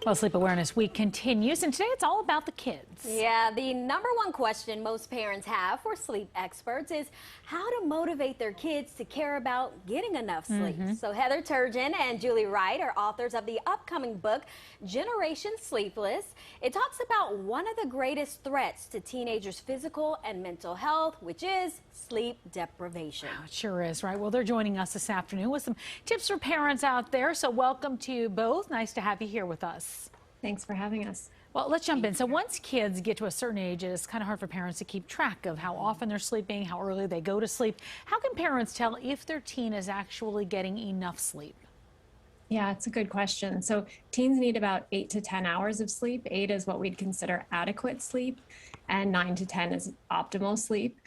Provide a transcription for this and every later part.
Well, Sleep Awareness Week continues, and today it's all about the kids. Yeah, the number one question most parents have for sleep experts is how to motivate their kids to care about getting enough sleep. So Heather Turgeon and Julie Wright are authors of the upcoming book, Generation Sleepless. It talks about one of the greatest threats to teenagers' physical and mental health, which is sleep deprivation. Oh, it sure is, right? Well, they're joining us this afternoon with some tips for parents out there. So welcome to you both. Nice to have you here with us. Thanks for having us. Well, let's jump in. So once kids get to a certain age, it's kind of hard for parents to keep track of how often they're sleeping, how early they go to sleep. How can parents tell if their teen is actually getting enough sleep? Yeah, it's a good question. So teens need about 8 to 10 hours of sleep. 8 is what we'd consider adequate sleep, and 9 to 10 is optimal sleep.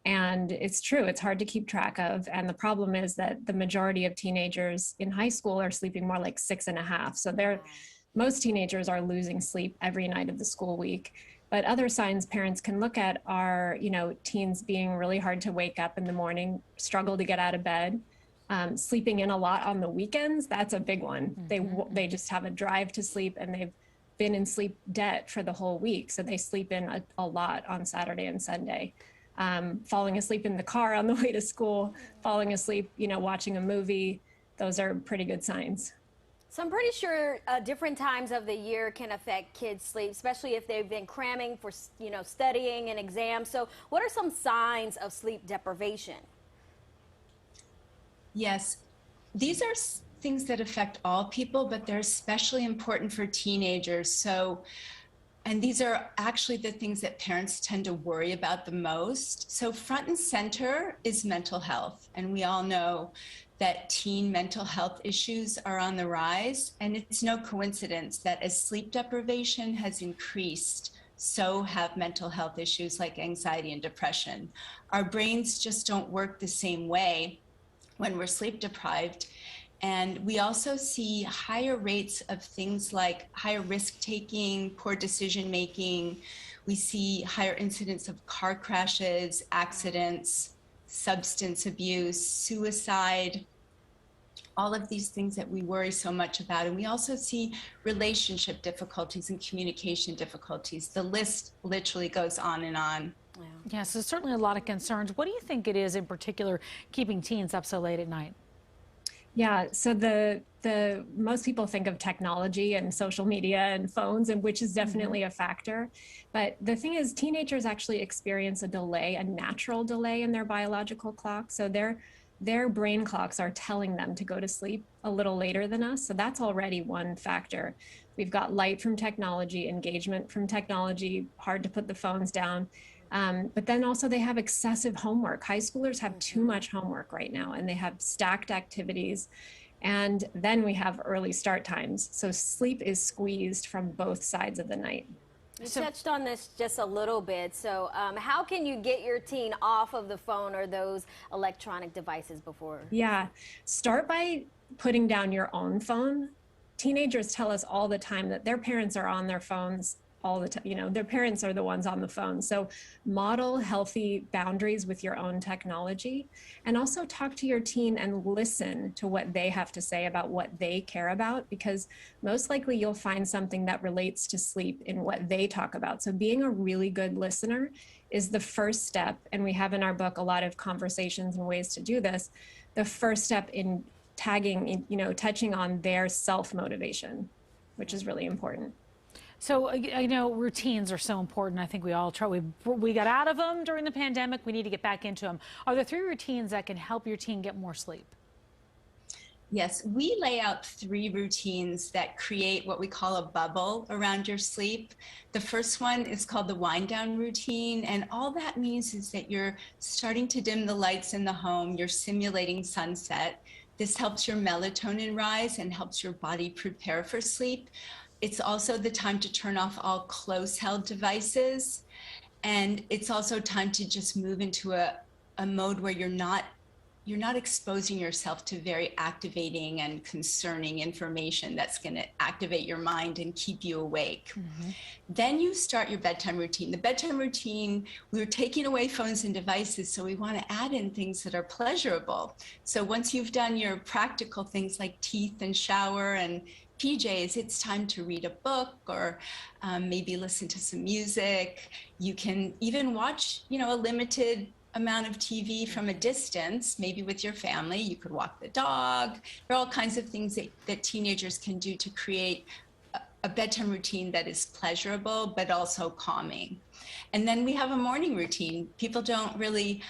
And it's true, it's hard to keep track of. And the problem is that the majority of teenagers in high school are sleeping more like 6.5. So most teenagers are losing sleep every night of the school week. But other signs parents can look at are, teens being really hard to wake up in the morning, struggle to get out of bed, sleeping in a lot on the weekends. That's a big one. They just have a drive to sleep, and they've been in sleep debt for the whole week. So they sleep in a lot on Saturday and Sunday. Falling asleep in the car on the way to school, falling asleep, watching a movie. Those are pretty good signs. So I'm pretty sure different times of the year can affect kids' sleep, especially if they've been cramming for, studying and exams. So what are some signs of sleep deprivation? Yes, these are things that affect all people, but they're especially important for teenagers. And these are actually the things that parents tend to worry about the most. So front and center is mental health. And we all know that teen mental health issues are on the rise. And it's no coincidence that as sleep deprivation has increased, so have mental health issues like anxiety and depression. Our brains just don't work the same way when we're sleep deprived. And we also see higher rates of things like higher risk taking, poor decision making. We see higher incidence of car crashes, accidents, substance abuse, suicide, all of these things that we worry so much about. And we also see relationship difficulties and communication difficulties. The list literally goes on and on. Yeah, so certainly a lot of concerns. What do you think it is in particular keeping teens up so late at night? Yeah, so the most people think of technology and social media and phones, and which is definitely a factor. But the thing is, teenagers actually experience a delay, a natural delay in their biological clock. So their brain clocks are telling them to go to sleep a little later than us. So that's already one factor. We've got light from technology, engagement from technology, hard to put the phones down. But then also they have excessive homework. High schoolers have too much homework right now, and they have stacked activities. And then we have early start times. So sleep is squeezed from both sides of the night. You touched on this just a little bit. So how can you get your teen off of the phone or those electronic devices before? Yeah, start by putting down your own phone. Teenagers tell us all the time that their parents are on their phones all the time. Their parents are the ones on the phone. So model healthy boundaries with your own technology, and also talk to your teen and listen to what they have to say about what they care about, because most likely you'll find something that relates to sleep in what they talk about. So being a really good listener is the first step. And we have in our book a lot of conversations and ways to do this. The first step in touching on their self-motivation, which is really important. So, I know routines are so important. I think we all try. We got out of them during the pandemic. We need to get back into them. Are there 3 routines that can help your teen get more sleep? Yes, we lay out 3 routines that create what we call a bubble around your sleep. The first one is called the wind down routine. And all that means is that you're starting to dim the lights in the home. You're simulating sunset. This helps your melatonin rise and helps your body prepare for sleep. It's also the time to turn off all close held devices. And it's also time to just move into a mode where you're not exposing yourself to very activating and concerning information that's going to activate your mind and keep you awake. Then you start your bedtime routine. The bedtime routine, we're taking away phones and devices, so we want to add in things that are pleasurable. So once you've done your practical things like teeth and shower and PJs, it's time to read a book or maybe listen to some music. You can even watch, a limited amount of TV from a distance, maybe with your family. You could walk the dog. There are all kinds of things that teenagers can do to create a bedtime routine that is pleasurable, but also calming. And then we have a morning routine. People don't really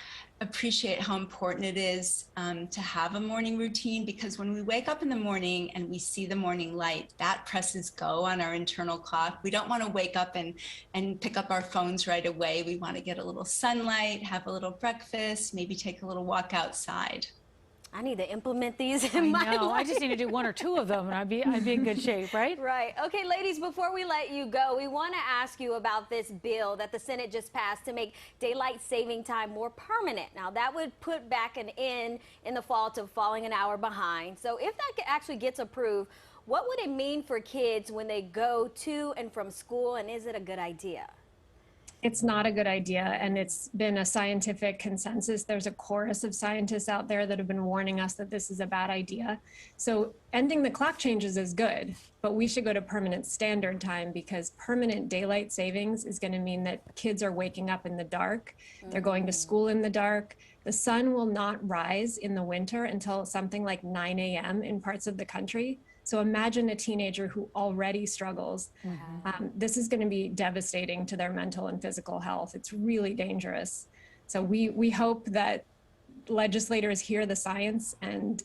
appreciate how important it is to have a morning routine, because when we wake up in the morning and we see the morning light, that presses go on our internal clock. We don't want to wake up and pick up our phones right away. We want to get a little sunlight, have a little breakfast, maybe take a little walk outside. I need to implement these in my life. I just need to do 1 or 2 of them and I'd be in good shape, right? Right. Okay, ladies, before we let you go, we want to ask you about this bill that the Senate just passed to make daylight saving time more permanent. Now, that would put back an end in the fall to falling an hour behind. So if that actually gets approved, what would it mean for kids when they go to and from school, and is it a good idea? It's not a good idea, and it's been a scientific consensus. There's a chorus of scientists out there that have been warning us that this is a bad idea. So ending the clock changes is good, but we should go to permanent standard time, because permanent daylight savings is going to mean that kids are waking up in the dark. They're going to school in the dark. The sun will not rise in the winter until something like 9 a.m. in parts of the country. So imagine a teenager who already struggles. This is going to be devastating to their mental and physical health. It's really dangerous. So we hope that legislators hear the science and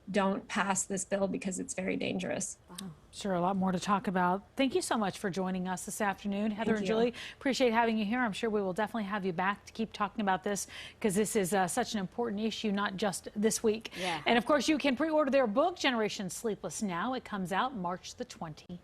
don't pass this bill, because it's very dangerous. Wow. Sure, a lot more to talk about. Thank you so much for joining us this afternoon. Heather and you. Julie, appreciate having you here. I'm sure we will definitely have you back to keep talking about this, because this is such an important issue, not just this week. Yeah. And of course, you can pre-order their book, Generation Sleepless, now. It comes out March the 29th.